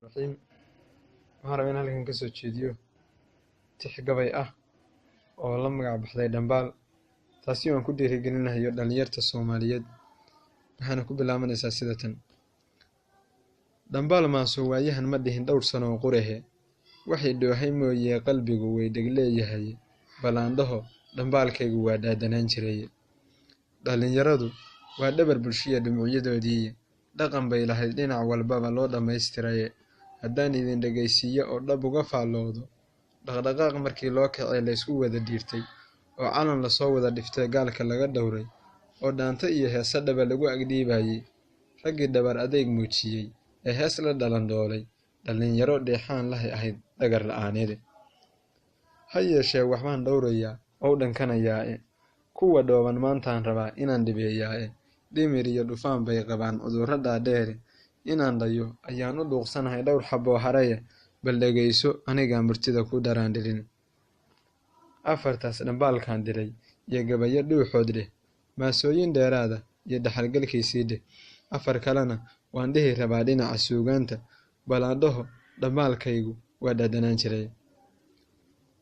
الرحيم waxaan rabaa in halkan ka soo jeediyo tix gabay ah oo la magac baxday dhambaal taasi oo aan ku dhiirigelinayo dhalinyarta Soomaaliyeed waxaana ku bilaabanaysaa sida tan dhambaal ma soo waayahan ma dhihin dhowr sano oo qurehe waxay dhoohay mooyee qalbigu way dhig leeyahay balaandaho dhambaalkaygu waa dhaadanaan jiray dhalinyaradu waa dhabar bulshada dhumucyadoodii dhaqan bay lahayd dhinac walbaba loo dhameystiray haddaan idin dhageysiyo oo dhab uga faaloodo dhaqdhaqaaq markii loo kacay la isku wada dhiirtay oo calan la soo wada dhiftay gaalka laga dhowray oo dhaanta iyo heesa dhaba lagu agdhiibayay raggii dhabar adeeg muujiyay ee hees la dhalan doolay dhalinyaro dheexaan lahay ahayd dhagar la'aaneed ha yeeshee waxbaan dhowrayaa oo dhankanayaa kuwa dhooban maantaan rabaa inaan dhibeeyaa dhimir iyo dhufaan bay qabaan cudurrada dheer inaan dhayo ayaan u dhuuqsanahay dhowr xabo haraya bal dhageyso aniga murtida ku daraandhirin afartaas dhambaalkan diray iyo gabayo dhuuxood leh maasooyin dheeraada iyo dhaxalgalkiisii dheh afar kalena waan dhihi rabaa dhinaca suugaanta balaadhaho dhambaalkaygu waa dhaadanaan jiray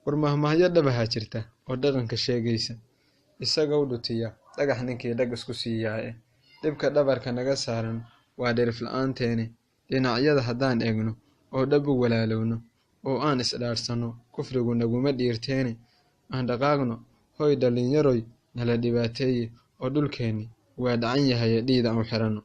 warmahmahyo dhabaha jirta oo dhaqanka sheegaysa isaga u dhutiya dhagax ninkii dhag isku siiyaa dhibka dhabarka naga saaran waa dhirif la'aanteeni dhinacyada haddaan eegno oo dhab u walaalowno oo aan isdhaarsano kufrigu naguma dhiirteeni aan dhaqaaqno hoy dhalinyaroy nala dhibaateeye oo dhulkeenni waa dhacan yahay dhiida aan xirano